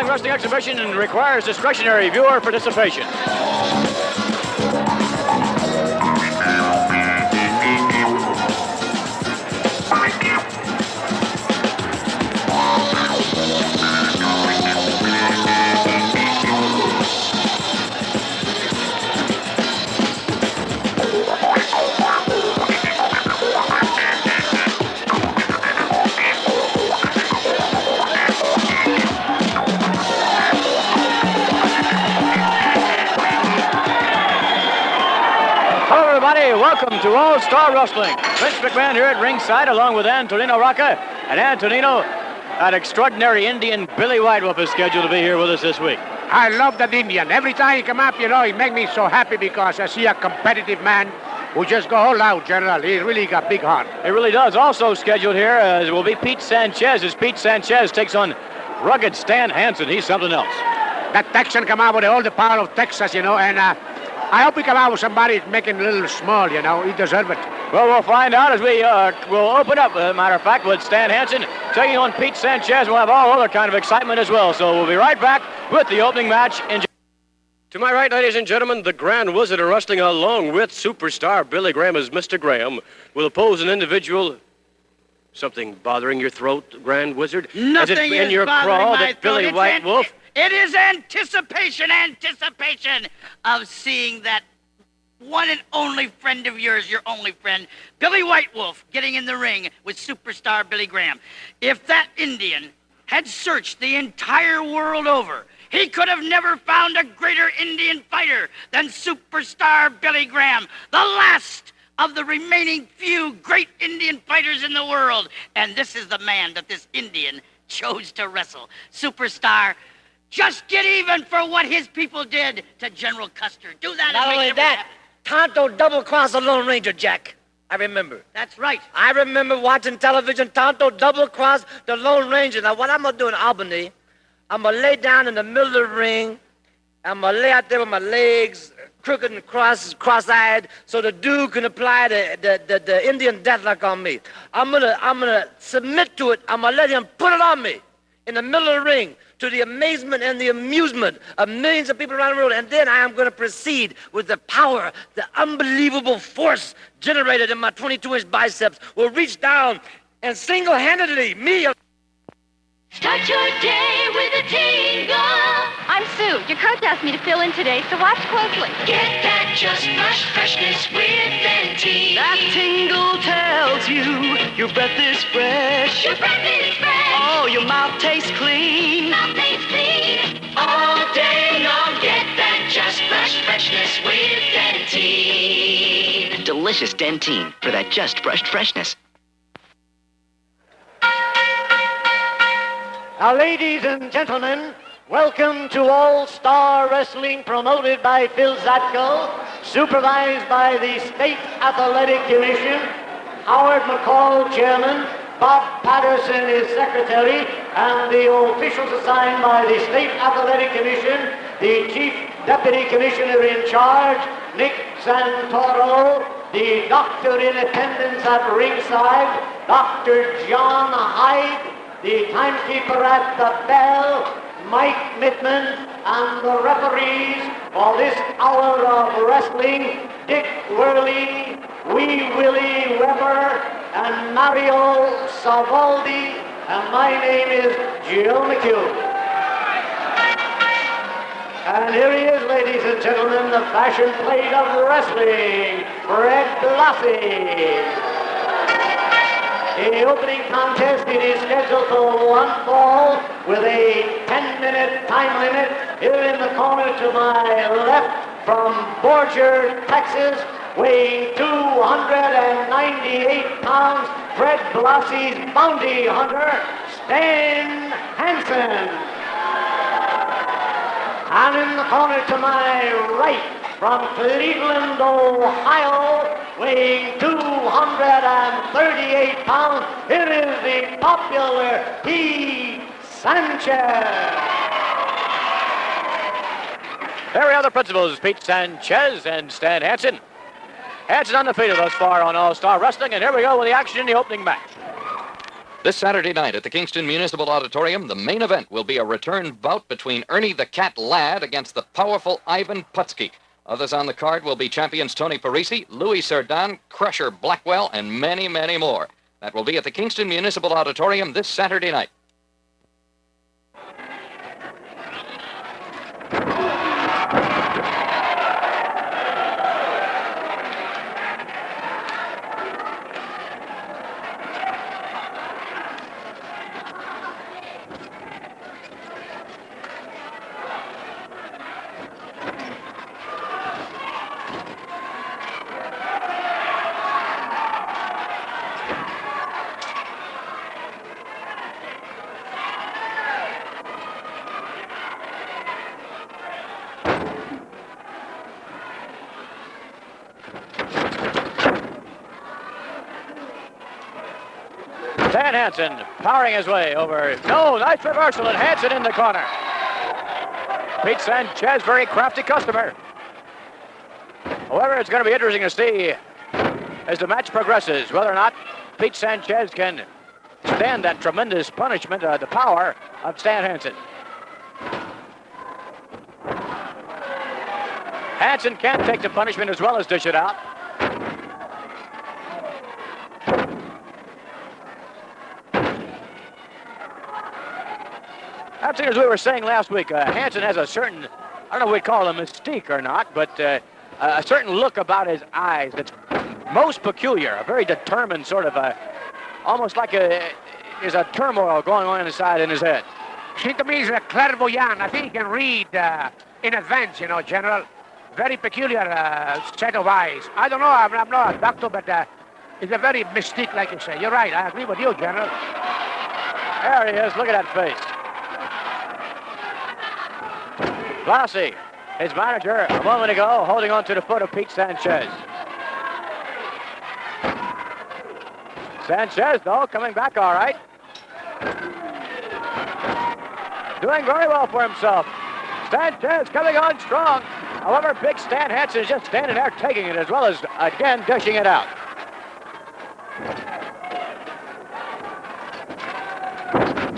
following wrestling exhibition requires discretionary viewer participation. Welcome to All-Star Wrestling. Vince McMahon here at ringside along with Antonino Rocca. And Antonino, that extraordinary Indian Billy White Wolf is scheduled to be here with us this week. I love that Indian. Every time he come up, he make me so happy because I see a competitive man who just go all out, General. He really got big heart. He really does. Also scheduled here will be Pete Sanchez as Pete Sanchez takes on rugged Stan Hansen. He's something else. That Texan come out with all the power of Texas, and I hope we come out with somebody making a little small, He deserves it. Well, we'll find out as we will open up, as a matter of fact, with Stan Hansen taking on Pete Sanchez. We'll have all other kind of excitement as well. So we'll be right back with the opening match. To my right, ladies and gentlemen, the Grand Wizard of Wrestling, along with superstar Billy Graham as Mr. Graham, will oppose an individual. Something bothering your throat, Grand Wizard? Nothing is in your craw that Billy White Wolf? It is anticipation of seeing that one and only friend of yours, your only friend, Billy White Wolf, getting in the ring with superstar Billy Graham. If that Indian had searched the entire world over, he could have never found a greater Indian fighter than superstar Billy Graham, the last of the remaining few great Indian fighters in the world. And this is the man that this Indian chose to wrestle. Superstar, just get even for what his people did to General Custer. Do that. Not only that, Tonto double-crossed the Lone Ranger, Jack. I remember. That's right. I remember watching television. Tonto double-crossed the Lone Ranger. Now, what I'm going to do in Albany, I'm going to lay down in the middle of the ring. I'm going to lay out there with my legs crooked and cross-eyed so the dude can apply the Indian deathlock on me. I'm gonna submit to it. I'm going to let him put it on me in the middle of the ring, to the amazement and the amusement of millions of people around the world. And then I am going to proceed with the power, the unbelievable force generated in my 22-inch biceps will reach down and single-handedly, me. Start your day with a tingle. I'm Sue. Your coach asked me to fill in today, so watch closely. Get that just fresh freshness with Dentine. That tingle tells you your breath is fresh. Your breath is fresh. Oh, your mouth tastes clean. Mouth tastes clean. All day long, get that just fresh freshness with Dentine. Delicious Dentine for that just fresh freshness. Now, ladies and gentlemen, welcome to All-Star Wrestling, promoted by Phil Zatko, supervised by the State Athletic Commission, Howard McCall, chairman, Bob Patterson is secretary, and the officials assigned by the State Athletic Commission, the Chief Deputy Commissioner in charge, Nick Santoro, the doctor in attendance at ringside, Dr. John Hyde, the timekeeper at the bell, Mike Mittman, and the referees for this hour of wrestling, Dick Worley, Wee Willie Weber, and Mario Savaldi, and my name is Joe McHugh. And here he is, ladies and gentlemen, the fashion plate of wrestling, Fred Blassie. The opening contest, it is scheduled for one fall with a 10-minute time limit. Here in the corner to my left from Borger, Texas, weighing 298 pounds, Fred Blassie's bounty hunter, Stan Hansen. And in the corner to my right from Cleveland, Ohio, weighing 238 pounds, here is the popular Pete Sanchez. There we are, the principals, Pete Sanchez and Stan Hansen. Hansen undefeated thus far on All-Star Wrestling, and here we go with the action in the opening match. This Saturday night at the Kingston Municipal Auditorium, the main event will be a return bout between Ernie the Cat Ladd against the powerful Ivan Putski. Others on the card will be champions Tony Parisi, Louis Cerdan, Crusher Blackwell, and many, many more. That will be at the Kingston Municipal Auditorium this Saturday night. Stan Hansen powering his way over. No, nice reversal, and Hansen in the corner. Pete Sanchez, very crafty customer. However, it's going to be interesting to see as the match progresses whether or not Pete Sanchez can stand that tremendous punishment, the power of Stan Hansen. Hansen can take the punishment as well as dish it out. Hansen, as we were saying last week, Hansen has a certain, I don't know if we'd call it a mystique or not, but a certain look about his eyes that's most peculiar, a very determined sort of, almost like there's a turmoil going on inside in his head. Seems to me he's a clairvoyant. I think he can read in advance, you know, General. Very peculiar set of eyes. I don't know, I'm not a doctor, but it's a very mystique, like you say. You're right, I agree with you, General. There he is, look at that face. Blassie, his manager, a moment ago, holding on to the foot of Pete Sanchez. Sanchez, though, coming back all right. Doing very well for himself. Sanchez coming on strong. However, big Stan Hansen is just standing there taking it as well as, again, dishing it out.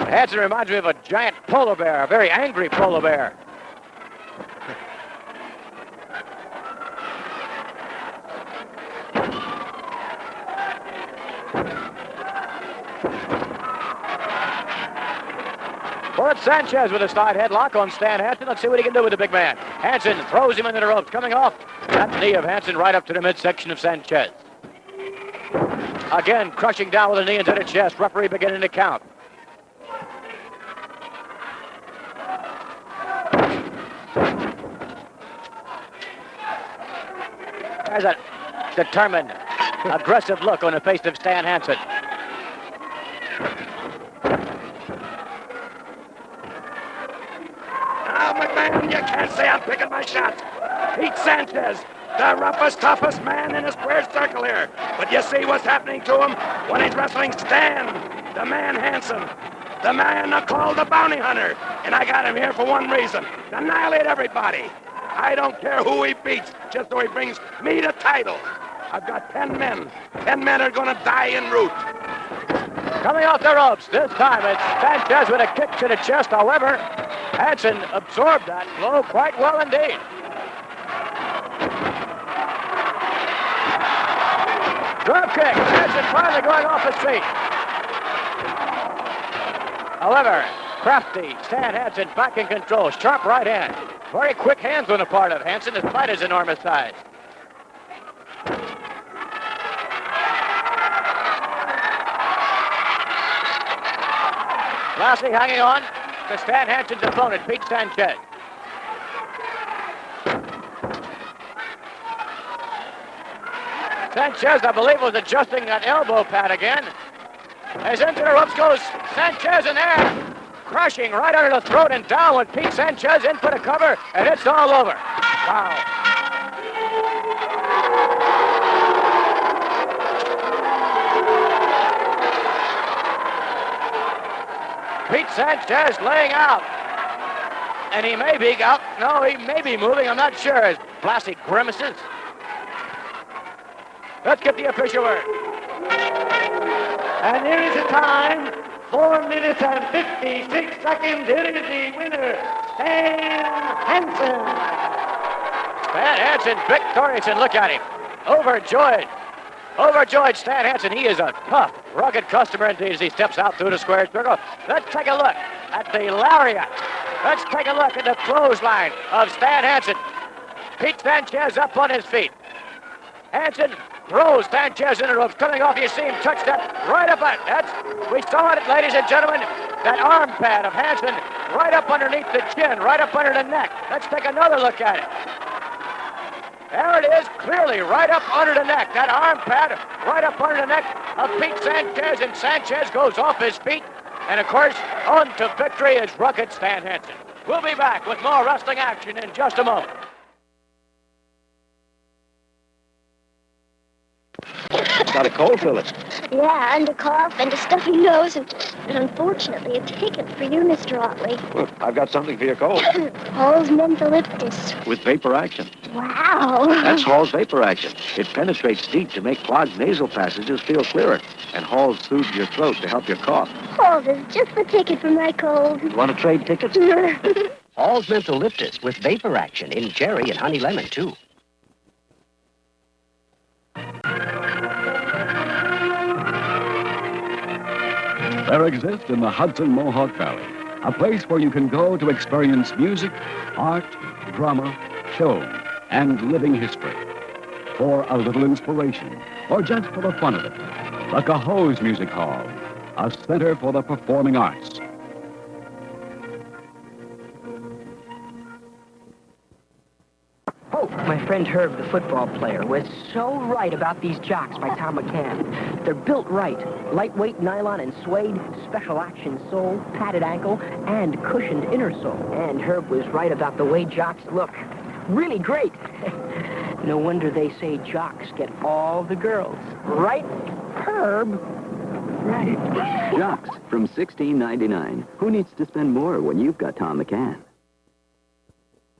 Hansen reminds me of a giant polar bear, a very angry polar bear. Well, it's Sanchez with a side headlock on Stan Hansen. Let's see what he can do with the big man. Hansen throws him into the ropes. Coming off that knee of Hansen right up to the midsection of Sanchez. Again, crushing down with a knee into the chest. Referee beginning to count. There's a determined, aggressive look on the face of Stan Hansen. McMahon, you can't say I'm picking my shots. Pete Sanchez, the roughest, toughest man in a square circle here. But you see what's happening to him when he's wrestling Stan, the man Hansen, the man called the Bounty Hunter. And I got him here for one reason, to annihilate everybody. I don't care who he beats, just so he brings me the title. I've got 10 men. 10 men are going to die en route. Coming off the ropes, this time it's Sanchez with a kick to the chest. However, Hansen absorbed that blow quite well indeed. Drop kick, Hansen finally going off his feet. However, crafty Stan Hansen back in control, sharp right hand. Very quick hands on the part of Hansen despite his enormous size. Blassie hanging on to Stan Hansen's opponent, Pete Sanchez. Sanchez, I believe, was adjusting that elbow pad again. As into the ropes goes Sanchez in there, crushing right under the throat and down with Pete Sanchez in for the cover, and it's all over. Wow. Pete Sanchez laying out. And he may be out. No, he may be moving. I'm not sure. As Blassie grimaces. Let's get the official word. And here is the time, 4 minutes and 56 seconds. Here is the winner, Stan Hansen. Stan Hansen victorious, and look at him. Overjoyed. Overjoyed Stan Hansen. He is a tough, rugged customer indeed as he steps out through the square circle. Let's take a look at the lariat. Let's take a look at the clothesline of Stan Hansen. Pete Sanchez up on his feet. Hansen throws Sanchez in the ropes. Coming off, you see him touch that right up at we saw it, ladies and gentlemen. That arm pad of Hansen right up underneath the chin, right up under the neck. Let's take another look at it. There it is, clearly right up under the neck. That arm pad right up under the neck of Pete Sanchez, and Sanchez goes off his feet. And of course, on to victory is rugged Stan Hansen. We'll be back with more wrestling action in just a moment. Got a cold, Phyllis? Yeah, and a cough and a stuffy nose and unfortunately a ticket for you, Mr. Otley. Look, I've got something for your cold. Hall's Mentholyptus. With vapor action. Wow. That's Hall's vapor action. It penetrates deep to make clogged nasal passages feel clearer. And Hall's soothes your throat to help your cough. Oh, there's just the ticket for my cold. You want to trade tickets? Hall's Mentholyptus with vapor action in cherry and honey lemon, too. There exists in the Hudson Mohawk Valley a place where you can go to experience music, art, drama, show, and living history. For a little inspiration, or just for the fun of it, the Cahoe's Music Hall, a center for the performing arts. Oh, my friend Herb, the football player, was so right about these jocks by Tom McCann. They're built right. Lightweight nylon and suede, special action sole, padded ankle, and cushioned inner sole. And Herb was right about the way jocks look. Really great. No wonder they say jocks get all the girls. Right, Herb? Right. Jocks from $16.99. Who needs to spend more when you've got Tom McCann?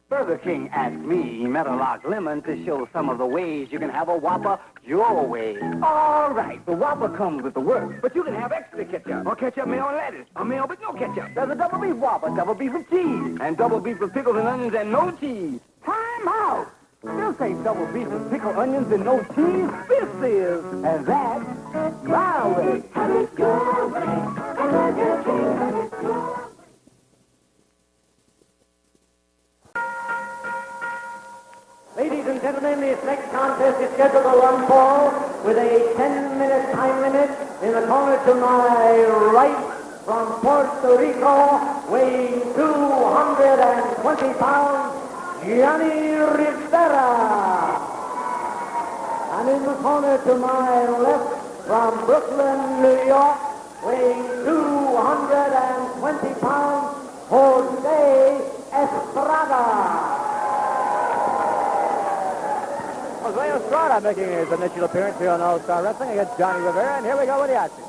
Burger King asked me, Meadowlark Lemon, to show some of the ways you can have a Whopper your way. All right, the Whopper comes with the works, but you can have extra ketchup, or ketchup, mayo, and lettuce, or mayo with no ketchup. There's a double beef Whopper, double beef with cheese, and double beef with pickles and onions and no cheese. Time out! This ain't double beef with pickled onions and no cheese. This is, and that's my way. Have it your way. Burger King, have it your way. Ladies and gentlemen, this next contest is scheduled to run for with a 10-minute time limit. In the corner to my right, from Puerto Rico, weighing 220 pounds, Johnny Rivera. And in the corner to my left, from Brooklyn, New York, weighing 220 pounds, Jose Estrada. Jose Estrada making his initial appearance here on All-Star Wrestling against Johnny Rivera, and here we go with the action.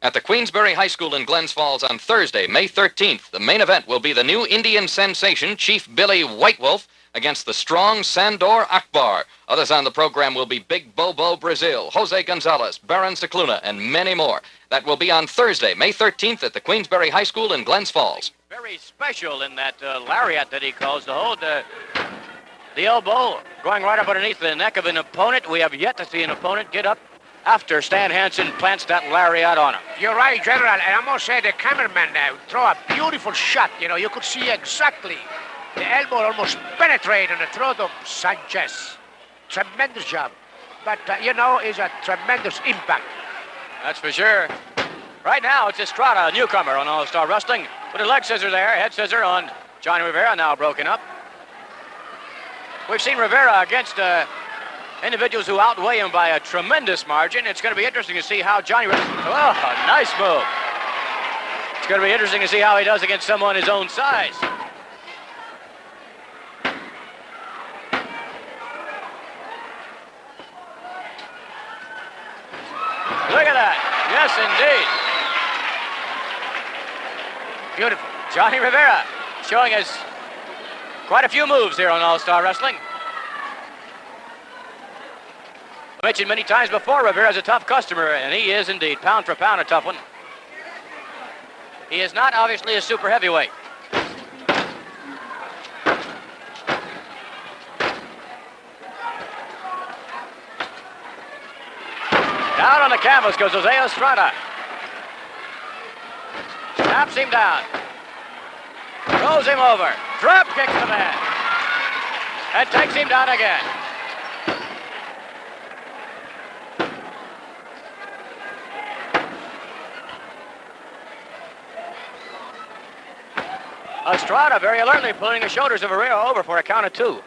At the Queensbury High School in Glens Falls on Thursday, May 13th, the main event will be the new Indian sensation, Chief Billy White Wolf, against the strong Skandor Akbar. Others on the program will be Big Bobo Brazil, Jose Gonzalez, Baron Cicluna, and many more. That will be on Thursday, May 13th at the Queensbury High School in Glens Falls. Very special in that lariat that he calls to hold the elbow going right up underneath the neck of an opponent. We have yet to see an opponent get up after Stan Hansen plants that lariat on him. You're right, General, and I must say the cameraman throw a beautiful shot. You know, you could see exactly the elbow almost penetrate in the throat of Sanchez. Tremendous job. But, it's a tremendous impact. That's for sure. Right now, it's Estrada, a newcomer on All-Star Wrestling, with a leg scissor there, head scissor on Johnny Rivera now broken up. We've seen Rivera against individuals who outweigh him by a tremendous margin. It's going to be interesting to see how Johnny Rivera... Oh, a nice move. It's going to be interesting to see how he does against someone his own size. Look at that. Yes, indeed. Beautiful. Johnny Rivera showing us quite a few moves here on All-Star Wrestling. I mentioned many times before, Rivera's a tough customer, and he is indeed, pound for pound, a tough one. He is not obviously a super heavyweight. Down on the canvas goes Jose Estrada. Snaps him down. Throws him over. Drop kicks the man. And takes him down again. Estrada very alertly pulling the shoulders of Rivera over for a count of 2.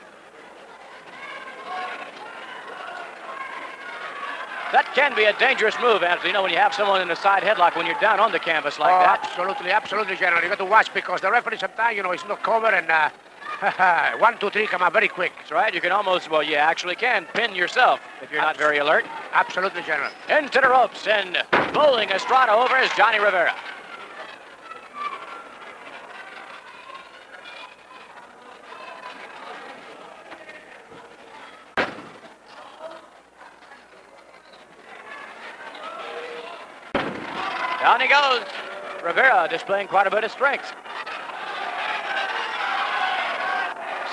That can be a dangerous move, Anthony, you know, when you have someone in the side headlock when you're down on the canvas like that. Absolutely, General. You got to watch because the referee sometimes, you know, he's not covered and 1, 2, 3 come out very quick. That's right. You can almost, well, you actually can pin yourself if you're not very alert. Absolutely, General. Into the ropes and bowling Estrada over is Johnny Rivera. Down he goes. Rivera displaying quite a bit of strength.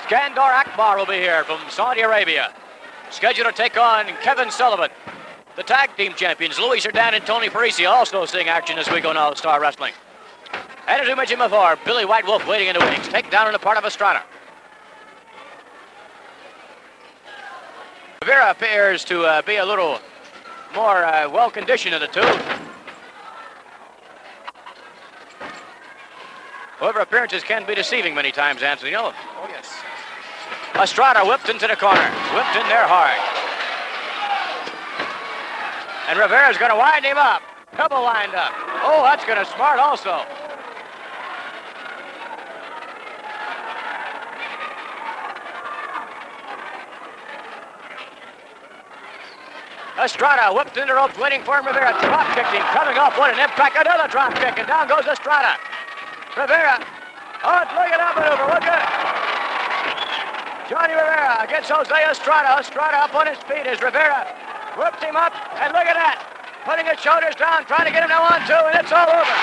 Skandor Akbar will be here from Saudi Arabia. Scheduled to take on Kevin Sullivan. The tag team champions, Louis Cerdan and Tony Parisi, also seeing action this week on All-Star Wrestling. And as we mentioned before, Billy White Wolf waiting in the wings. Take down on the part of Estrada. Rivera appears to be a little more well-conditioned of the two. However, appearances can be deceiving many times, Anthony. Oh, yes. Estrada whipped into the corner. Whipped in there hard. And Rivera's going to wind him up. Double wind up. Oh, that's going to smart also. Estrada whipped into the ropes, waiting for him. Rivera drop kicked him. Coming off, what an impact. Another drop kick, and down goes Estrada. Rivera. Oh, look at that maneuver. Look at it. Johnny Rivera against Jose Estrada. Estrada up on his feet as Rivera whipped him up. And look at that. Putting his shoulders down, trying to get him to 1, 2, and it's all over.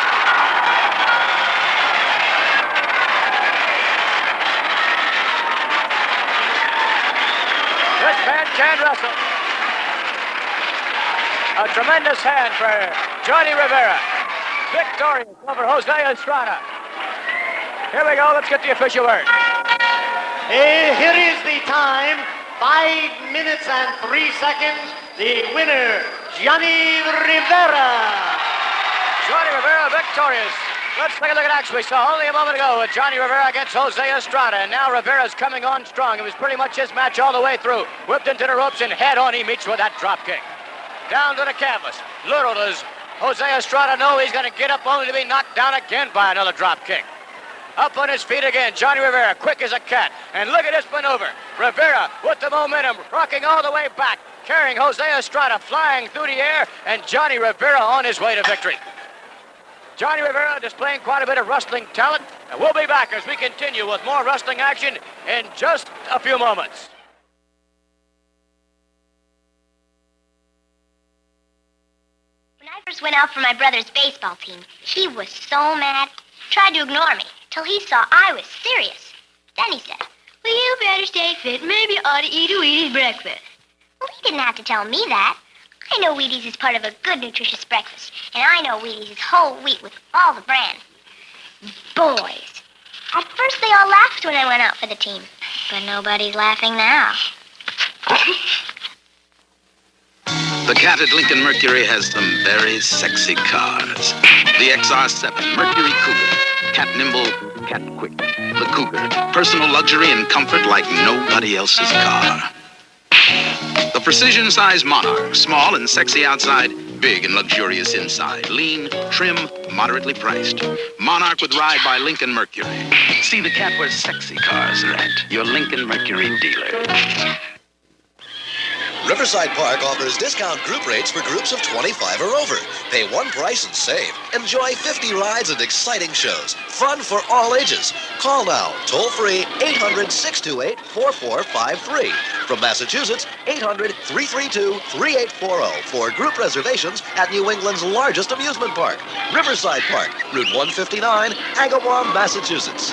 This man can wrestle. A tremendous hand for Johnny Rivera. Victorious over Jose Estrada. Here we go. Let's get the official word. Here is the time. 5 minutes and 3 seconds. The winner, Johnny Rivera. Johnny Rivera victorious. Let's take a look at action we saw only a moment ago with Johnny Rivera against Jose Estrada. And now Rivera's coming on strong. It was pretty much his match all the way through. Whipped into the ropes and head on he meets with that drop kick. Down to the canvas. Little does Jose Estrada know he's going to get up only to be knocked down again by another drop kick. Up on his feet again, Johnny Rivera, quick as a cat. And look at this maneuver. Rivera with the momentum, rocking all the way back, carrying Jose Estrada flying through the air, and Johnny Rivera on his way to victory. Johnny Rivera displaying quite a bit of wrestling talent, and we'll be back as we continue with more wrestling action in just a few moments. When I first went out for my brother's baseball team, he was so mad, tried to ignore me, till he saw I was serious. Then he said, well, you better stay fit. Maybe you ought to eat a Wheaties breakfast. Well, he didn't have to tell me that. I know Wheaties is part of a good, nutritious breakfast, and I know Wheaties is whole wheat with all the bran. Boys. At first, they all laughed when I went out for the team, but nobody's laughing now. The cat at Lincoln Mercury has some very sexy cars. The XR7 Mercury Cougar, cat nimble, Cat Quick. The Cougar. Personal luxury and comfort like nobody else's car. The precision-sized Monarch. Small and sexy outside, big and luxurious inside. Lean, trim, moderately priced. Monarch with ride by Lincoln Mercury. See the Cat where sexy cars are at. Your Lincoln Mercury dealer. Riverside Park offers discount group rates for groups of 25 or over. Pay one price and save. Enjoy 50 rides and exciting shows. Fun for all ages. Call now, toll-free, 800-628-4453. From Massachusetts, 800-332-3840 for group reservations at New England's largest amusement park. Riverside Park, Route 159, Agawam, Massachusetts.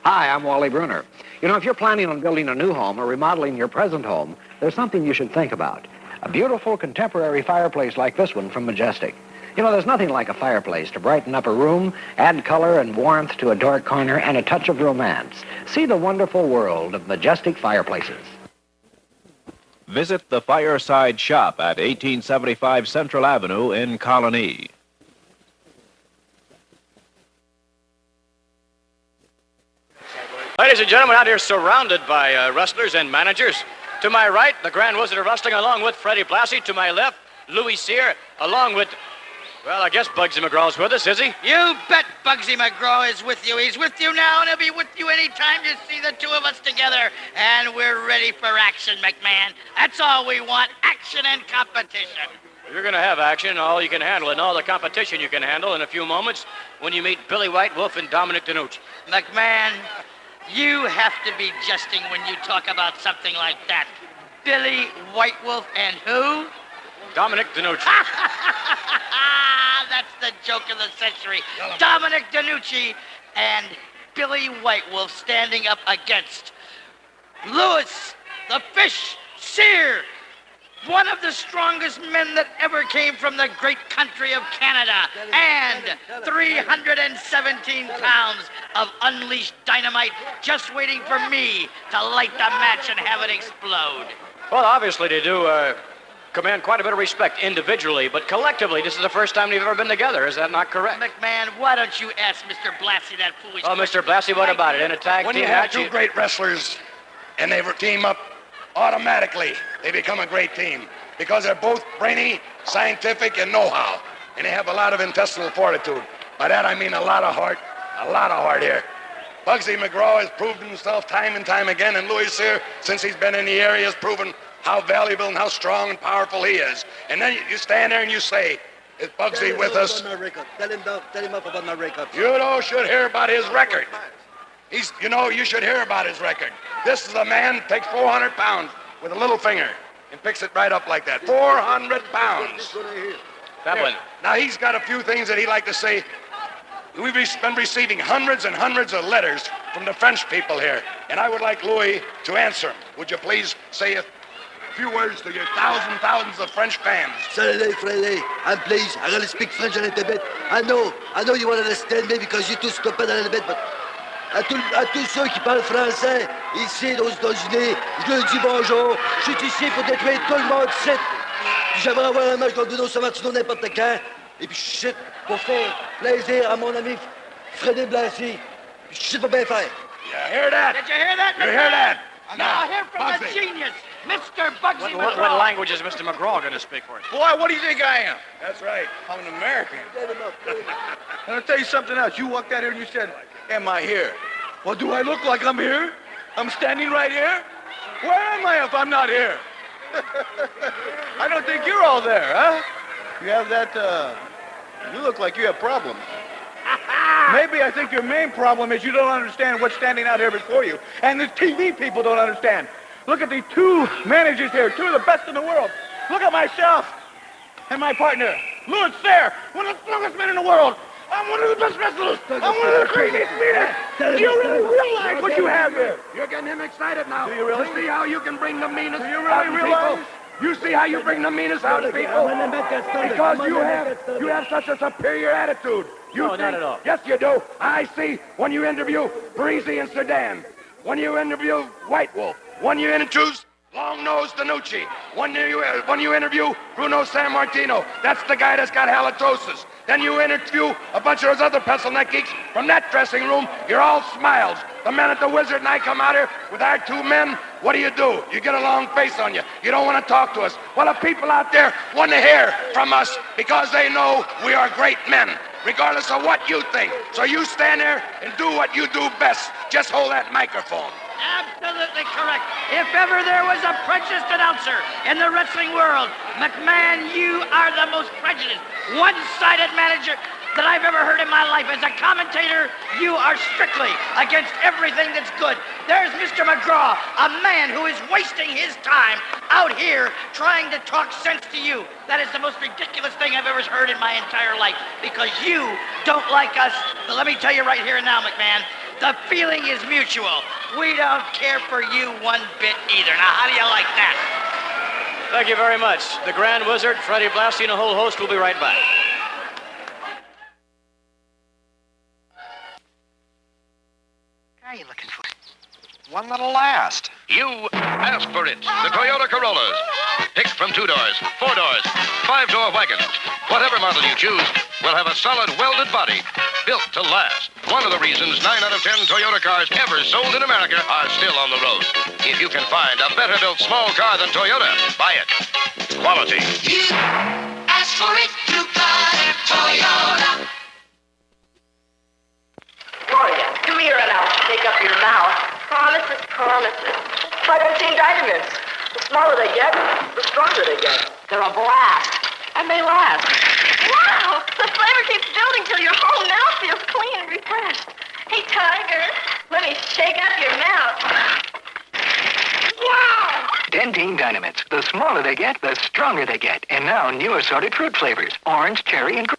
Hi, I'm Wally Bruner. You know, if you're planning on building a new home or remodeling your present home, there's something you should think about. A beautiful contemporary fireplace like this one from Majestic. You know, there's nothing like a fireplace to brighten up a room, add color and warmth to a dark corner, and a touch of romance. See the wonderful world of Majestic fireplaces. Visit the Fireside Shop at 1875 Central Avenue in Colony. Ladies and gentlemen, out here surrounded by wrestlers and managers. To my right, the Grand Wizard of Wrestling, along with Freddie Blassie. To my left, Louis Cyr, along with, well, I guess Bugsy McGraw's with us, is he? You bet Bugsy McGraw is with you. He's with you now, and he'll be with you anytime you see the two of us together. And we're ready for action, McMahon. That's all we want, action and competition. You're going to have action, all you can handle, and all the competition you can handle in a few moments when you meet Billy White Wolf and Dominic DeNucci. McMahon, you have to be jesting when you talk about something like that. Billy White Wolf and who? Dominic DeNucci. That's the joke of the century. Dominic DeNucci and Billy White Wolf standing up against Louis the Fish Cyr, one of the strongest men that ever came from the great country of Canada, and 317 pounds of unleashed dynamite just waiting for me to light the match and have it explode. Well, obviously they do command quite a bit of respect individually, but collectively, this is the first time they've ever been together. Is that not correct? McMahon, why don't you ask Mr. Blassie that foolish Oh, question? Mr. Blassie, what about it? In a tag When team you have match, two great wrestlers and they team up, automatically they become a great team because they're both brainy, scientific, and know-how, and they have a lot of intestinal fortitude. By that I mean a lot of heart here. Bugsy McGraw has proved himself time and time again, and Louis Cyr, since he's been in the area, has proven how valuable and how strong and powerful he is. And then you stand there and you say, is Bugsy with us? Tell him up about my record. You should hear about his record. You should hear about his record. This is a man who takes 400 pounds with a little finger and picks it right up like that. 400 pounds. That one. Now, he's got a few things that he'd like to say. We've been receiving hundreds and hundreds of letters from the French people here, and I would like Louis to answer them. Would you please say a few words to your thousands of French fans? Saturday, Friday, I'm pleased. I gotta speak French a little bit. I know you want to understand me because you two stop it a little bit, but à tous ceux qui parlent français, ici, aux États-Unis, je leur dis bonjour. Je suis ici pour détruire tout le monde, shit. Puis j'aimerais avoir un match contre Bruno Sammartino n'importe quand. Et puis shit, pour faire plaisir à mon ami Freddie Blassie. Puis shit pour bien faire. You hear that? Did you hear that, You McMahon? hear that? Now hear from Bugsy. the genius, Mr. Bugsy What McGraw. language is Mr. McGraw going to speak for us? Boy, what do you think I am? That's right. I'm an American. And I'll tell you something else. You walked out here and you said, am I here? Well, do I look like I'm here? I'm standing right here? Where am I if I'm not here? I don't think you're all there, huh? You have that, you look like you have problems. Maybe I think your main problem is you don't understand what's standing out here before you. And the TV people don't understand. Look at the two managers here, two of the best in the world. Look at myself and my partner, Louis Cyr, one of the strongest men in the world. I'm one of the best wrestlers. I'm one of the craziest leaders. Do you really realize what you have here? You're getting him excited now. Do you really? To see how you can bring the meanest Do you really out in realize? people. You see how you bring the meanest out in people? Because you have such a superior attitude. No, not at all. Yes, you do. I see when you interview Parisi and Cerdan, when you interview White Wolf, when you introduce Long-nosed DeNucci. When you interview Bruno Sammartino, that's the guy that's got halitosis. Then you interview a bunch of those other pencil neck geeks from that dressing room, you're all smiles. The men at the Wizard and I come out here with our two men, what do? You get a long face on you. You don't want to talk to us. Well, the people out there want to hear from us because they know we are great men, regardless of what you think. So you stand there and do what you do best. Just hold that microphone. Absolutely correct. If ever there was a prejudiced announcer in the wrestling world, McMahon, you are the most prejudiced, one-sided manager that I've ever heard in my life. As a commentator, you are strictly against everything that's good. There's Mr. McGraw, a man who is wasting his time out here trying to talk sense to you. That is the most ridiculous thing I've ever heard in my entire life, because you don't like us. But let me tell you right here and now, McMahon, the feeling is mutual. We don't care for you one bit either. Now, how do you like that? Thank you very much. The Grand Wizard, Freddie, Blassie, and a whole host will be right back. What are you looking for? One that'll last. You ask for it. The Toyota Corollas. Pick from 2 doors, 4 doors, 5-door wagons. Whatever model you choose will have a solid welded body built to last. One of the reasons 9 out of 10 Toyota cars ever sold in America are still on the road. If you can find a better built small car than Toyota, buy it. Quality. You ask for it, you got it, Toyota. Gloria, come here and I'll take up your mouth. Promises, promises. But I've seen vitamins. The smaller they get, the stronger they get. They're a blast. And they last. Wow! The flavor keeps building till your whole mouth feels clean and refreshed. Hey, Tiger, let me shake up your mouth. Wow! Dentine Dynamits. The smaller they get, the stronger they get. And now new assorted fruit flavors. Orange, cherry, and...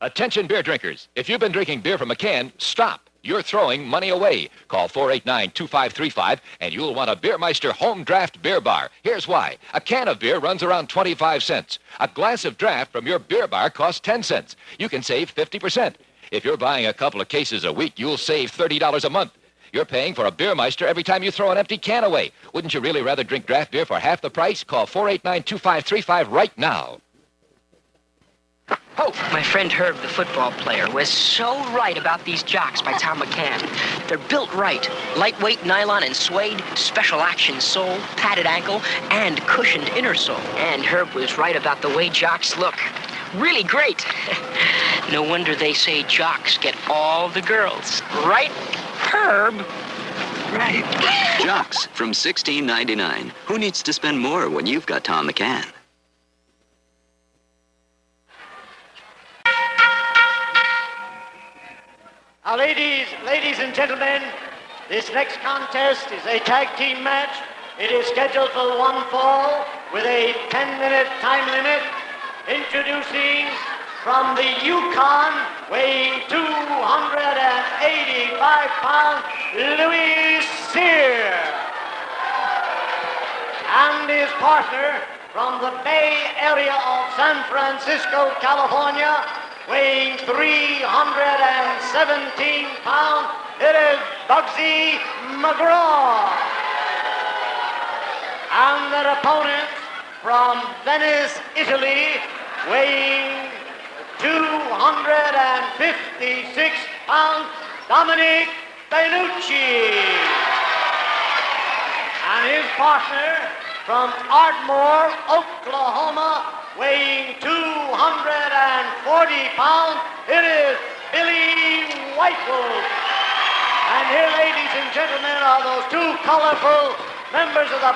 Attention beer drinkers. If you've been drinking beer from a can, stop. You're throwing money away. Call 489-2535 and you'll want a Beermeister Home Draft Beer Bar. Here's why. A can of beer runs around 25 cents. A glass of draft from your beer bar costs 10 cents. You can save 50%. If you're buying a couple of cases a week, you'll save $30 a month. You're paying for a Beermeister every time you throw an empty can away. Wouldn't you really rather drink draft beer for half the price? Call 489-2535 right now. Oh, my friend Herb, the football player, was so right about these jocks by Tom McCann. They're built right. Lightweight nylon and suede, special action sole, padded ankle, and cushioned inner sole. And Herb was right about the way jocks look. Really great. No wonder they say jocks get all the girls. Right, Herb? Right. Jocks from $16.99. Who needs to spend more when you've got Tom McCann? Now, ladies and gentlemen, this next contest is a tag team match. It is scheduled for one fall with a 10-minute time limit. Introducing from the Yukon, weighing 285 pounds, Louis Cyr. And his partner from the Bay Area of San Francisco, California, weighing 317 pounds, it is Bugsy McGraw. And their opponents from Venice, Italy, weighing 256 pounds, Dominic DeNucci. And his partner from Ardmore, Oklahoma, weighing 240 pounds, it is Billy Whitewolf. And here, ladies and gentlemen, are those two colorful members of the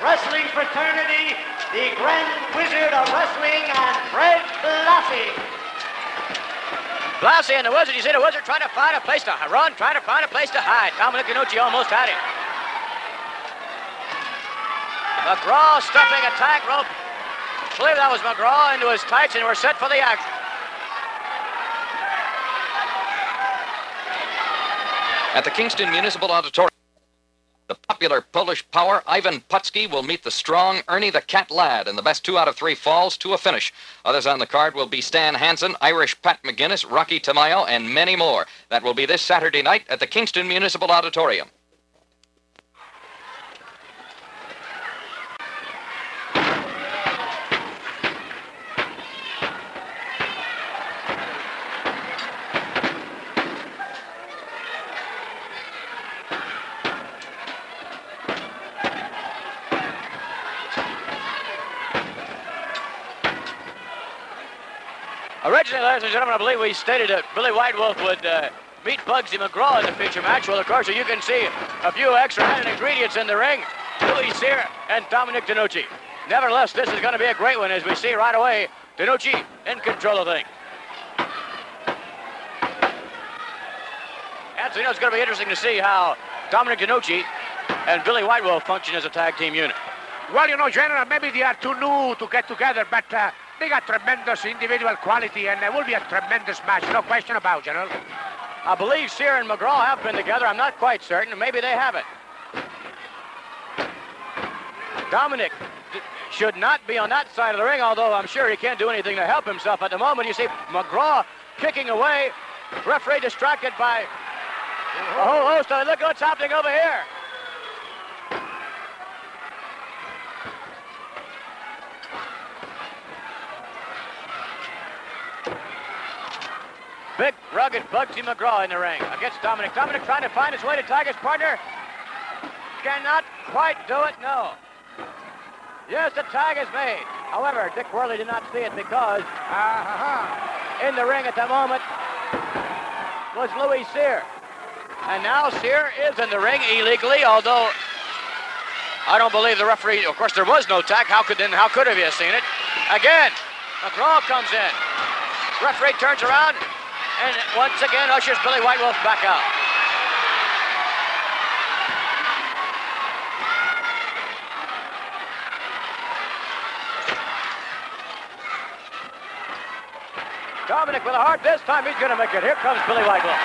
wrestling fraternity, the Grand Wizard of Wrestling and Fred Blassie. Blassie and the Wizard, you see the Wizard trying to find a place to run, trying to find a place to hide. Dominic DeNucci almost had him. McGraw stuffing a tag rope. I believe that was McGraw into his tights, and we're set for the action. At the Kingston Municipal Auditorium, the popular Polish power Ivan Putsky will meet the strong Ernie the Cat Ladd in the best 2 out of 3 falls to a finish. Others on the card will be Stan Hansen, Irish Pat McGinnis, Rocky Tomayo, and many more. That will be this Saturday night at the Kingston Municipal Auditorium. Originally, ladies and gentlemen, I believe we stated that Billy White Wolf would meet Bugsy McGraw in the feature match. Well, of course, you can see a few extra added ingredients in the ring. Louis Cyr and Dominic DeNucci. Nevertheless, this is going to be a great one as we see right away DeNucci in control of things. And so, it's going to be interesting to see how Dominic DeNucci and Billy White Wolf function as a tag team unit. Well, General, maybe they are too new to get together, but they got tremendous individual quality, and it will be a tremendous match, no question about, General. I believe Cyr and McGraw have been together. I'm not quite certain. Maybe they haven't. Dominic should not be on that side of the ring, although I'm sure he can't do anything to help himself at the moment. You see McGraw kicking away. Referee distracted by a whole host of... Look what's happening over here. Big, rugged Bugsy McGraw in the ring against Dominic. Dominic trying to find his way to tag his partner. Cannot quite do it, no. Yes, the tag is made. However, Dick Worley did not see it because in the ring at the moment was Louis Cyr. And now Cyr is in the ring illegally, although I don't believe the referee, of course there was no tag. How could he have seen it? Again, McGraw comes in. Referee turns around and once again ushers Billy White Wolf back out. Dominic with a heart. This time he's going to make it. Here comes Billy White Wolf.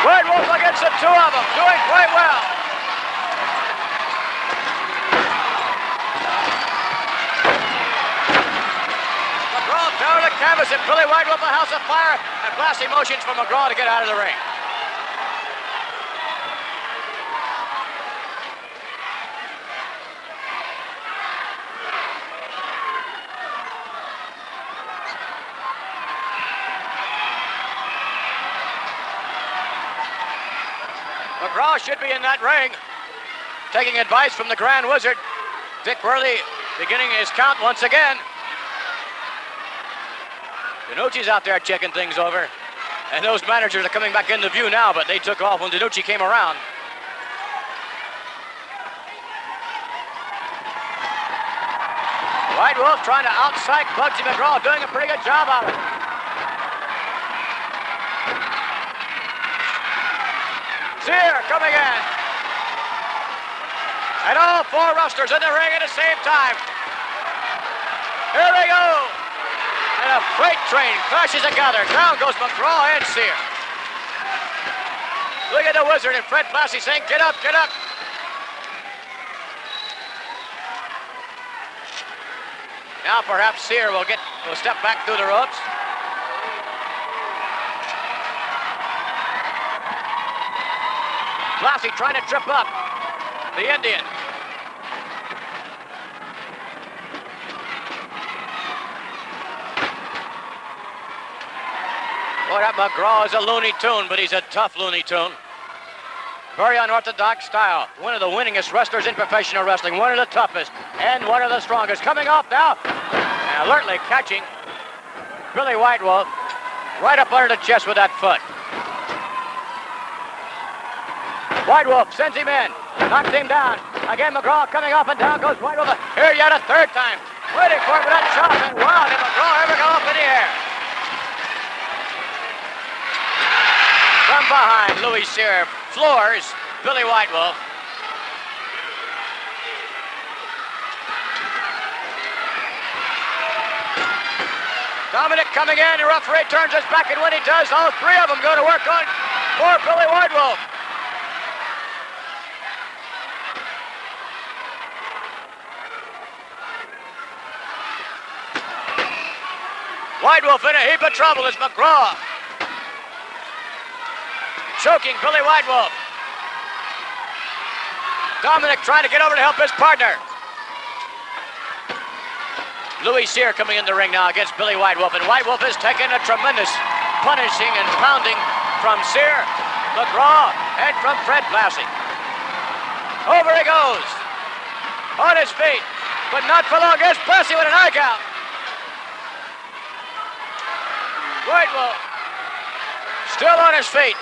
White Wolf against the two of them, doing quite well. McGraw down to the canvas and Billy White Wolf a house of fire, and Blassie motions for McGraw to get out of the ring. McGraw should be in that ring, taking advice from the Grand Wizard. Dick Worley beginning his count once again. DeNucci's out there checking things over. And those managers are coming back into view now, but they took off when DeNucci came around. White Wolf trying to outpsych Bugsy McGraw, doing a pretty good job of it. Cyr coming in. And all four wrestlers in the ring at the same time. Here we go. And a freight train crashes together. Down goes McGraw and Cyr. Look at the Wizard and Fred Blassie saying, get up, get up. Now perhaps Cyr will step back through the ropes. Blassie trying to trip up the Indian. Boy, that McGraw is a Looney Tune, but he's a tough Looney Tune. Very unorthodox style. One of the winningest wrestlers in professional wrestling. One of the toughest and one of the strongest. Coming off now, and alertly catching Billy White Wolf right up under the chest with that foot. White Wolf sends him in, knocks him down. Again, McGraw coming off and down goes White Wolf. Here yet a third time. Waiting for him with that shot, and wow, did McGraw ever go up in the air? From behind, Louis Cyr floors Billy White Wolf. Dominic coming in, the referee turns his back, and when he does, all three of them go to work on for Billy White Wolf. White Wolf in a heap of trouble as McGraw choking Billy White Wolf. Dominic trying to get over to help his partner. Louis Cyr coming in the ring now against Billy White Wolf, and White Wolf is taking a tremendous punishing and pounding from Cyr, McGraw, and from Fred Blassie. Over he goes. On his feet. but not for long. Here's Blassie with a knockout. White Wolf still on his feet,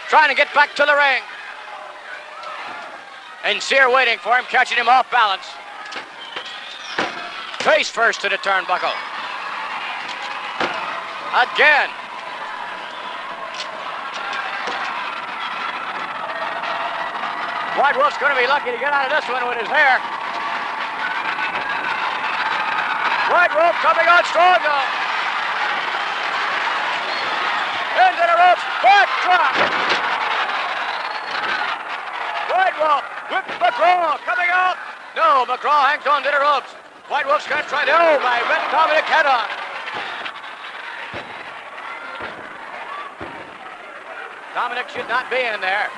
trying to get back to the ring. And Sear waiting for him, catching him off balance. Face first to the turnbuckle. Again. White Wolf's going to be lucky to get out of this one with his hair. White Wolf coming on strong, though. Into the ropes, back drop. White Wolf with McGraw coming out. No, McGraw hangs on to the ropes. White Wolf's going to try to, oh my, met Dominic head on. Dominic should not be in there.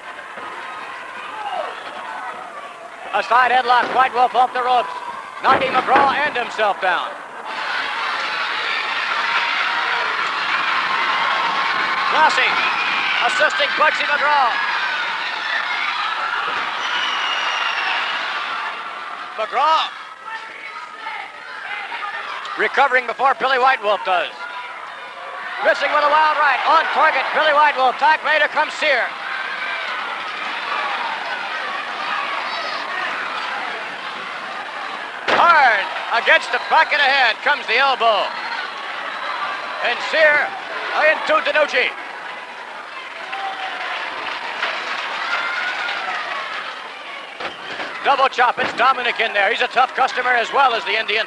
A side headlock, White Wolf off the ropes, knocking McGraw and himself down. Blassie assisting Bugsy McGraw. McGraw recovering before Billy White Wolf does. Missing with a wild right. On target, Billy White Wolf. Tag made, here comes Sear. Hard against the back of the head comes the elbow. And Sear into DeNucci. Double chop. It's Dominic in there. He's a tough customer as well as the Indian.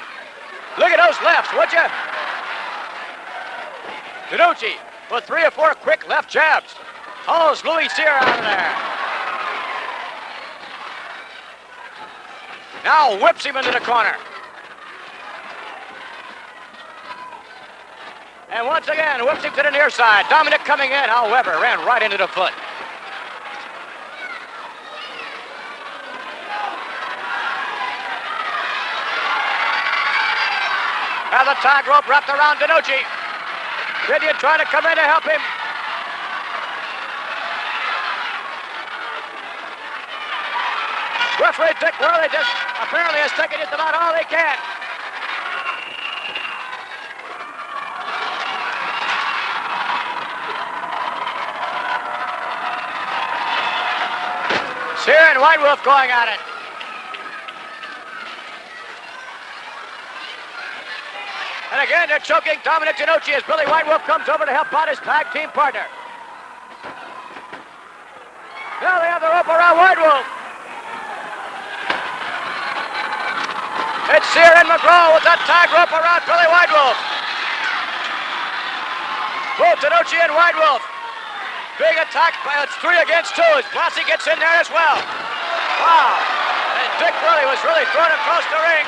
Look at those lefts, would you? DeNucci with 3 or 4 quick left jabs. Hauls Louis Sear out of there. Now whips him into the corner. And once again, whips him to the near side. Dominic coming in, however, ran right into the foot. Now the tag rope wrapped around DeNucci. Indian trying to come in to help him. Referee Dick Worley just apparently has taken just about all he can. Sear and White Wolf going at it. And again, they're choking Dominic DeNucci as Billy White Wolf comes over to help out his tag team partner. Now they have the rope around White Wolf. It's Sear and McGraw with that tag rope around Billy White Wolf. Both DeNucci and White Wolf. Big attack, it's 3 against 2 as Blassie gets in there as well. Wow. And Dick Worley was really thrown across the ring.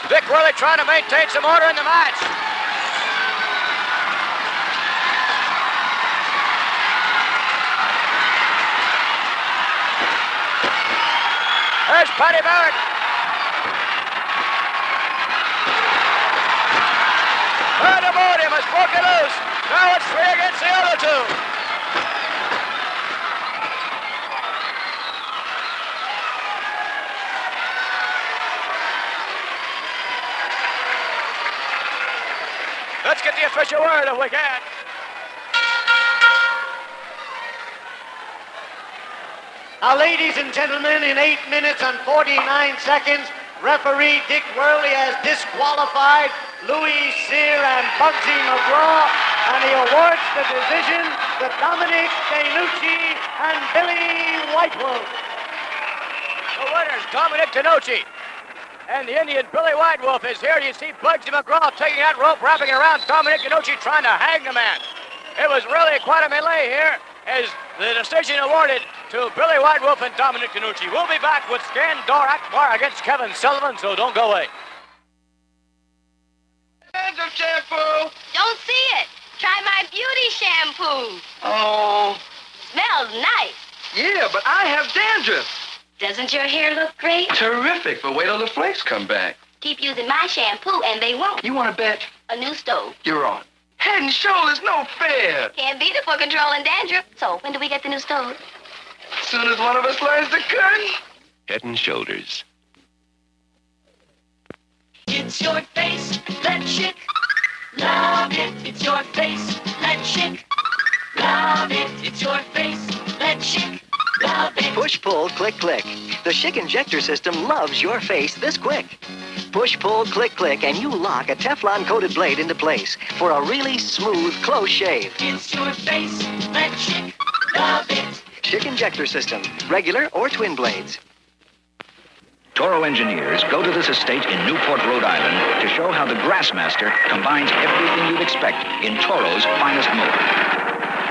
Dick Worley trying to maintain some order in the match. There's Paddy Barrett. Pandemonium has broken loose. Now it's 3 against the other 2. Let's get the official word if we can. Now, ladies and gentlemen, in 8 minutes and 49 seconds, referee Dick Worley has disqualified Louis Sear and Bugsy McGraw, and he awards the decision to Dominic DeNucci and Billy White Wolf. The winners, Dominic DeNucci. And the Indian Billy White Wolf is here. You see Bugsy McGraw taking that rope, wrapping it around Dominic DeNucci, trying to hang the man. It was really quite a melee here as the decision awarded to Billy White Wolf and Dominic DeNucci. We'll be back with Skandor Akbar against Kevin Sullivan, so don't go away. Hands of shampoo. Don't see it. Try my beauty shampoo. Oh. Smells nice. Yeah, but I have dandruff. Doesn't your hair look great? Terrific, but wait till the flakes come back. Keep using my shampoo and they won't. You want to bet? A new stove. You're on. Head and shoulders, no fair. Can't beat it for controlling dandruff. So, when do we get the new stove? As soon as one of us learns to cook. Head and Shoulders. It's your face, that chick. Love it. It's your face, that chick. Love it. It's your face, that chick. Love it. Push, pull, click, click. The Schick injector system loves your face this quick. Push, pull, click, click, and you lock a Teflon-coated blade into place for a really smooth, close shave. It's your face, that chick. Love it. Schick injector system, regular or twin blades. Toro engineers go to this estate in Newport, Rhode Island to show how the Grassmaster combines everything you'd expect in Toro's finest motor.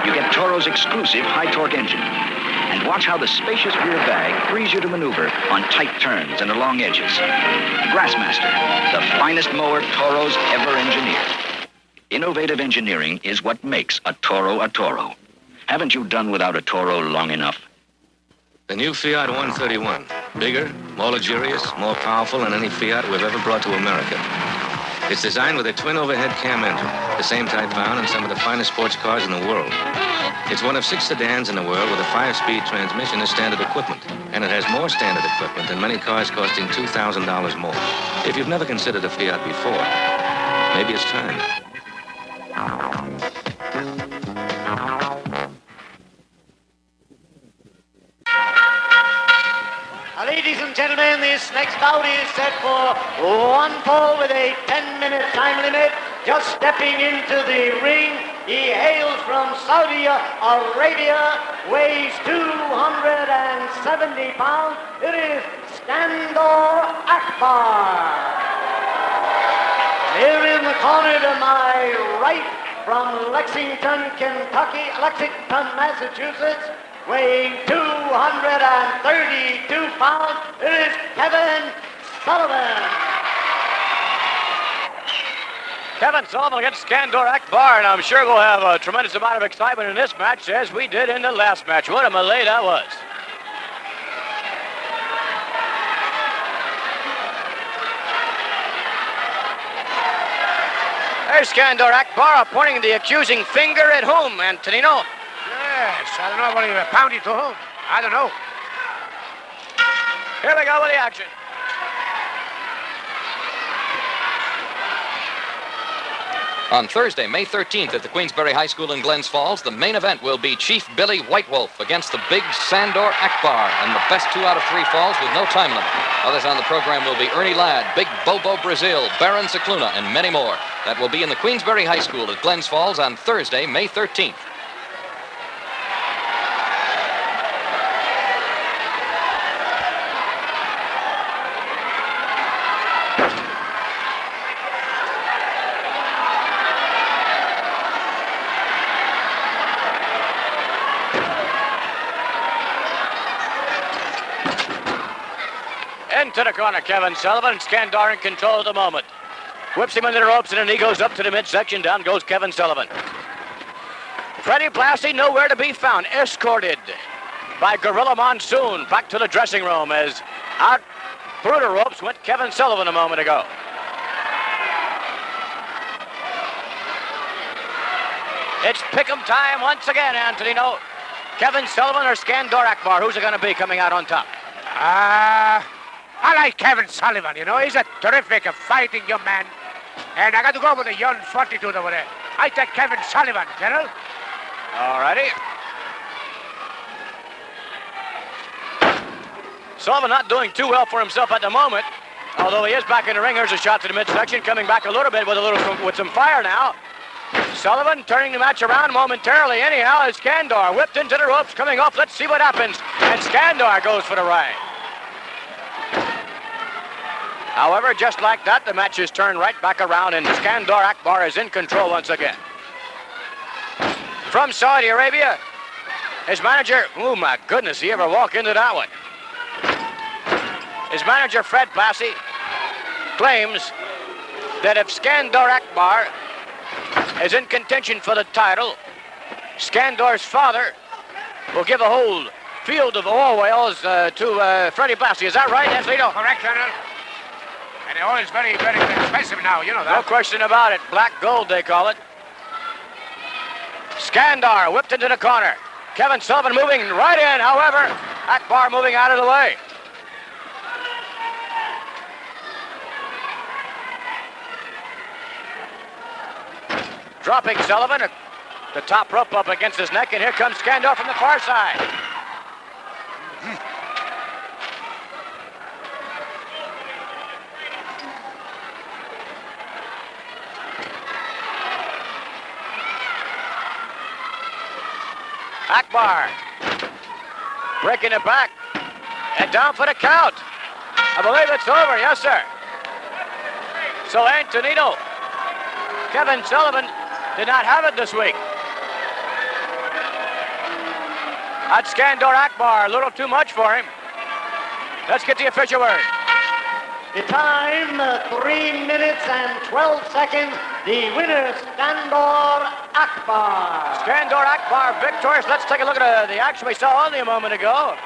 You get Toro's exclusive high-torque engine. And watch how the spacious rear bag frees you to maneuver on tight turns and along edges. Grassmaster, the finest mower Toro's ever engineered. Innovative engineering is what makes a Toro a Toro. Haven't you done without a Toro long enough? The new Fiat 131. Bigger, more luxurious, more powerful than any Fiat we've ever brought to America. It's designed with a twin overhead cam engine, the same type found in some of the finest sports cars in the world. It's one of 6 sedans in the world with a 5-speed transmission as standard equipment. And it has more standard equipment than many cars costing $2,000 more. If you've never considered a Fiat before, maybe it's time. Ladies and gentlemen, this next bout is set for one fall with a 10-minute time limit. Just stepping into the ring, he hails from Saudi Arabia, weighs 270 pounds. It is Skandor Akbar. Here in the corner to my right, from Lexington, Massachusetts, weighing 232 pounds, it is Kevin Sullivan. Kevin Sullivan against Skandor Akbar, and I'm sure we'll have a tremendous amount of excitement in this match as we did in the last match. What a melee that was. There's Skandor Akbar pointing the accusing finger at whom, Antonino? Yes, I don't know what he was pounding to whom. I don't know. Here we go with the action. On Thursday, May 13th at the Queensbury High School in Glens Falls, the main event will be Chief Billy White Wolf against the big Skandor Akbar, and the best 2 out of 3 falls with no time limit. Others on the program will be Ernie Ladd, Big Bobo Brazil, Baron Cicluna, and many more. That will be in the Queensbury High School at Glens Falls on Thursday, May 13th. To the corner, Kevin Sullivan. Skandor in control at the moment. Whips him into the ropes, and then he goes up to the midsection. Down goes Kevin Sullivan. Freddie Blassie nowhere to be found. Escorted by Gorilla Monsoon back to the dressing room as out through the ropes went Kevin Sullivan a moment ago. It's pick'em time once again, Antonino. Kevin Sullivan or Skandor Akbar? Who's it going to be coming out on top? I like Kevin Sullivan, you know. He's a terrific, fighting young man. And I got to go with a young fortitude over there. I take Kevin Sullivan, General. All righty. Sullivan not doing too well for himself at the moment. Although he is back in the ring. Here's a shot to the midsection. Coming back a little bit with some fire now. Sullivan turning the match around momentarily. Anyhow, as Skandor whipped into the ropes, coming off. Let's see what happens. And Skandor goes for the ride. However, just like that, the match is turned right back around, and Skandor Akbar is in control once again. From Saudi Arabia, his manager, oh my goodness, he ever walk into that one? His manager, Fred Blassie, claims that if Skandor Akbar is in contention for the title, Skandor's father will give a whole field of oil wells to Freddie Blassie. Is that right, Antonino? Correct, General. And the oil's very, very expensive now, you know that. No question about it. Black gold, they call it. Skandor whipped into the corner. Kevin Sullivan moving right in, however, Akbar moving out of the way. Dropping Sullivan, the top rope up against his neck, and here comes Skandor from the far side. Akbar breaking it back and down for the count. I believe it's over, yes sir. So Antonino, Kevin Sullivan did not have it this week. That's Skandor Akbar, a little too much for him. Let's get the official word. The time, 3 minutes and 12 seconds. The winner, Skandor Akbar. Skandor Akbar victorious. Let's take a look at the action we saw only a moment ago.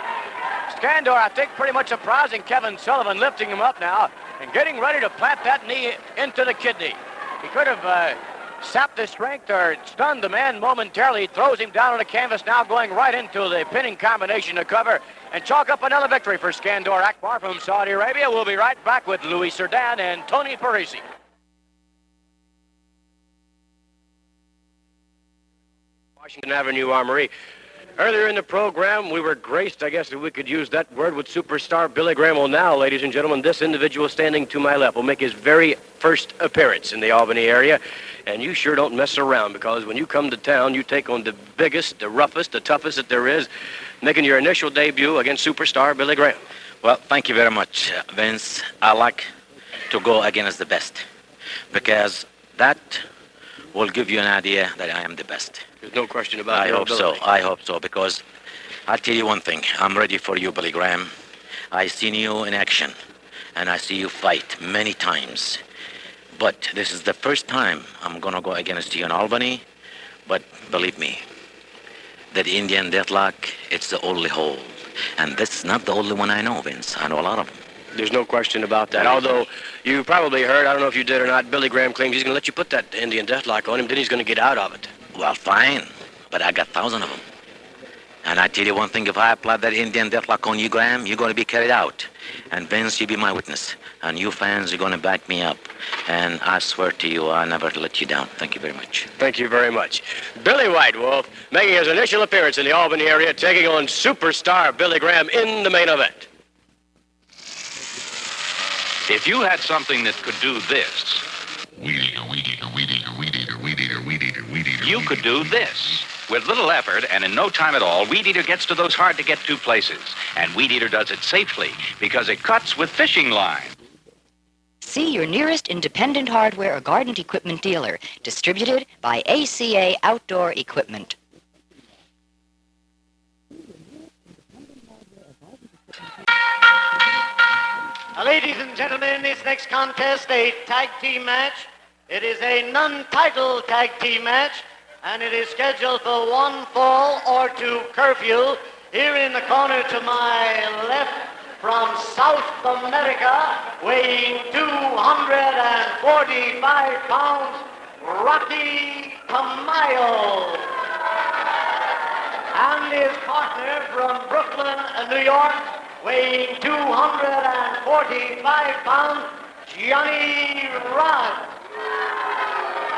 Skandor, I think, pretty much surprising Kevin Sullivan, lifting him up now and getting ready to plant that knee into the kidney. He could have sapped his strength or stunned the man momentarily. He throws him down on the canvas, now going right into the pinning combination to cover and chalk up another victory for Skandor Akbar from Saudi Arabia. We'll be right back with Louis Cerdan and Tony Parisi. Washington Avenue Armory. Earlier in the program, we were graced, I guess if we could use that word, with superstar Billy Graham. Well, now, ladies and gentlemen, this individual standing to my left will make his very first appearance in the Albany area. And you sure don't mess around, because when you come to town, you take on the biggest, the roughest, the toughest that there is, making your initial debut against superstar Billy Graham. Well, thank you very much, Vince. I like to go against the best, because that will give you an idea that I am the best. There's no question about it. I hope so, because I'll tell you one thing. I'm ready for you, Billy Graham. I've seen you in action, and I see you fight many times. But this is the first time I'm going to go against you in Albany. But believe me, that Indian deathlock, it's the only hold. And this is not the only one I know, Vince. I know a lot of them. There's no question about that. Although you probably heard, I don't know if you did or not, Billy Graham claims he's going to let you put that Indian deathlock on him, then he's going to get out of it. Well, fine, but I got 1,000 of them. And I tell you one thing, if I apply that Indian deathlock on you, Graham, you're going to be carried out. And Vince, you be my witness. And you fans are going to back me up. And I swear to you, I'll never let you down. Thank you very much. Thank you very much. Billy White Wolf making his initial appearance in the Albany area, taking on superstar Billy Graham in the main event. If you had something that could do this, you could do this. With little effort and in no time at all, Weed Eater gets to those hard-to-get-to places. And Weed Eater does it safely because it cuts with fishing line. See your nearest independent hardware or garden equipment dealer. Distributed by ACA Outdoor Equipment. Ladies and gentlemen, this next contest, a tag team match. It is a non-title tag team match, and it is scheduled for 1 fall or 2 curfew. Here in the corner to my left, from South America, weighing 245 pounds, Rocky Tomayo. And his partner from Brooklyn, New York, weighing 245 pounds, Johnny Rodz.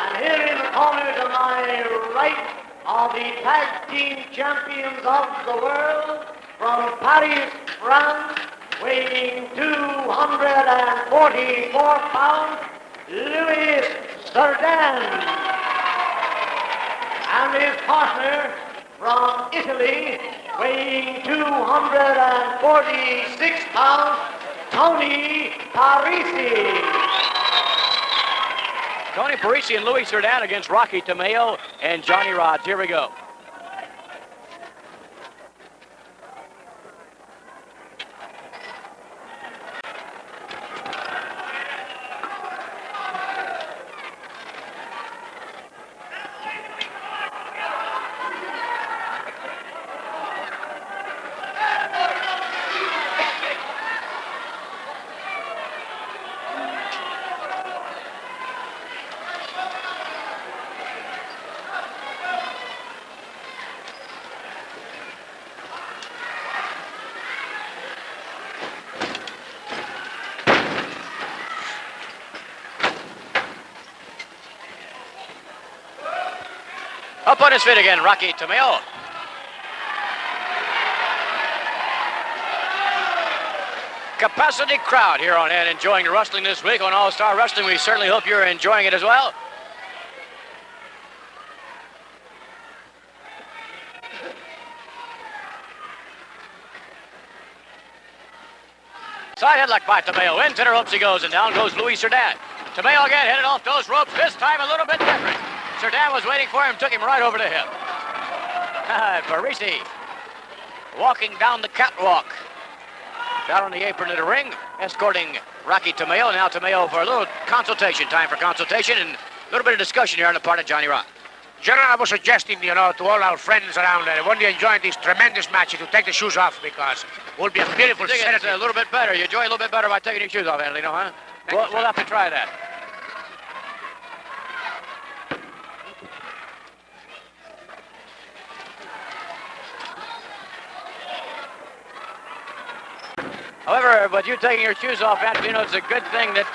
And here in the corner to my right are the tag team champions of the world from Paris, France, weighing 244 pounds, Louis Cerdan. And his partner from Italy, weighing 246 pounds, Tony Parisi. Tony Parisi and Louis Cerdan against Rocky Tomayo and Johnny Rodz. Here we go. Up on his feet again, Rocky Tomayo. Capacity crowd here on hand enjoying the wrestling this week on All-Star Wrestling. We certainly hope you're enjoying it as well. Side headlock by Tomayo. Into the ropes he goes, and down goes Louis Cerdan. Tomayo again headed off those ropes, this time a little bit different. Cerdan was waiting for him, took him right over the hip. Parisi walking down the catwalk. Down on the apron of the ring, escorting Rocky Tomayo. Now Tomayo for a little consultation, time for consultation, and a little bit of discussion here on the part of Johnny Rodz. General, I was suggesting, to all our friends around there, when you're enjoying these tremendous matches, to take the shoes off, because it will be a beautiful set. It's a little bit better. You enjoy a little bit better by taking your shoes off, Angelino, huh? We'll have to try that. However, with you taking your shoes off, Angelino, it's a good thing that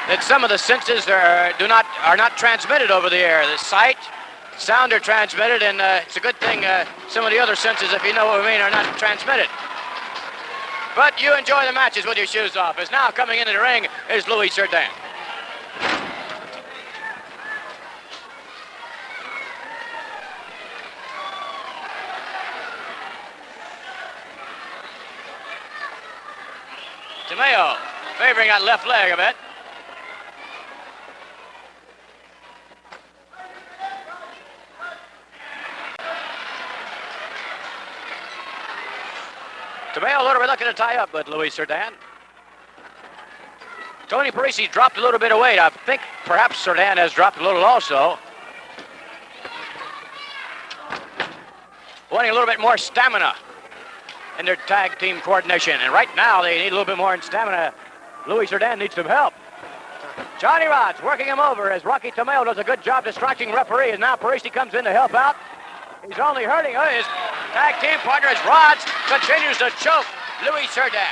that some of the senses are not transmitted over the air. The sight, sound are transmitted, and it's a good thing some of the other senses, if you know what I mean, are not transmitted. But you enjoy the matches with your shoes off. As now coming into the ring is Louis Cerdan. Tomayo favoring that left leg a bit. Tomayo a little bit looking to tie up with Louis Cerdan. Tony Parisi dropped a little bit of weight. I think perhaps Cerdan has dropped a little also. Wanting a little bit more stamina in their tag team coordination. And right now they need a little bit more in stamina. Louis Cerdan needs some help. Johnny Rodz working him over as Rocky Tomayo does a good job distracting referee. And now Parisi comes in to help out. He's only hurting his tag team partner as Rodz continues to choke Louis Cerdan.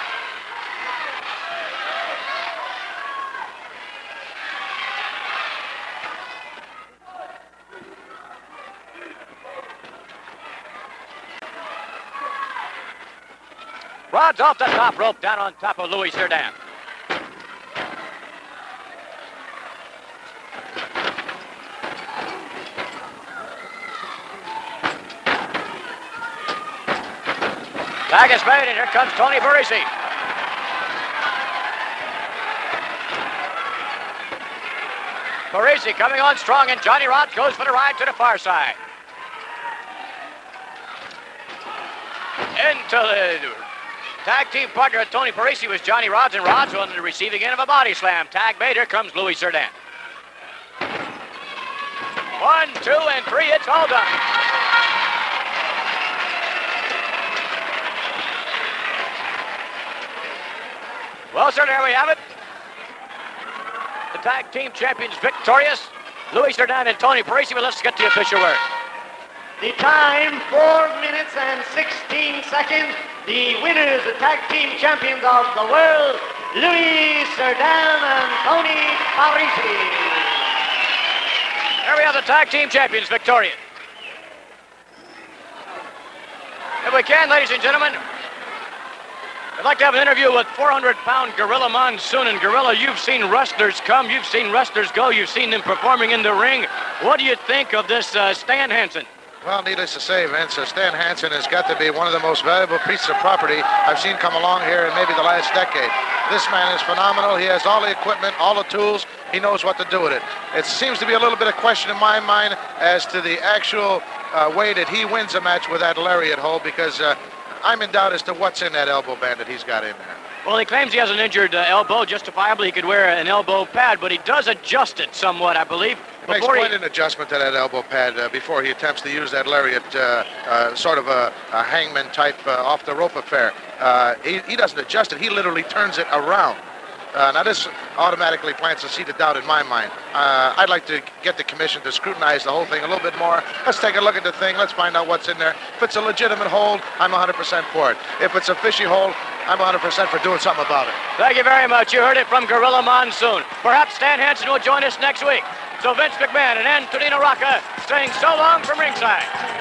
Rodz off the top rope, down on top of Louis Cerdan. Tag is made, and here comes Tony Parisi. Parisi coming on strong, and Johnny Rodz goes for the ride to the far side. Into the tag team partner of Tony Parisi was Johnny Rodz, and Rodz on the receiving end of a body slam. Tag made, here comes Louis Cerdan. 1, 2, and 3, it's all done. Well, sir, there we have it. The tag team champions victorious. Louis Cerdan and Tony Parisi, but let's get the official word. The time, 4 minutes and 16 seconds. The winners, the tag team champions of the world, Louis Cerdan and Tony Parisi. There we have the tag team champions victorious. If we can, ladies and gentlemen, I'd like to have an interview with 400-pound Gorilla Monsoon. And Gorilla, you've seen wrestlers come, you've seen wrestlers go, you've seen them performing in the ring. What do you think of this Stan Hansen? Well, needless to say, Vince, Stan Hansen has got to be one of the most valuable pieces of property I've seen come along here in maybe the last decade. This man is phenomenal. He has all the equipment, all the tools. He knows what to do with it. It seems to be a little bit of question in my mind as to the actual way that he wins a match with that lariat hold, because I'm in doubt as to what's in that elbow band that he's got in there. Well, he claims he has an injured elbow. Justifiably, he could wear an elbow pad, but he does adjust it somewhat, I believe. He makes quite an adjustment to that elbow pad before he attempts to use that lariat, sort of a hangman type off the rope affair. He doesn't adjust it. He literally turns it around. Now, this automatically plants a seed of doubt in my mind. I'd like to get the commission to scrutinize the whole thing a little bit more. Let's take a look at the thing. Let's find out what's in there. If it's a legitimate hold, I'm 100% for it. If it's a fishy hold, I'm 100% for doing something about it. Thank you very much. You heard it from Gorilla Monsoon. Perhaps Stan Hansen will join us next week. So Vince McMahon and Antonino Rocca saying so long from ringside.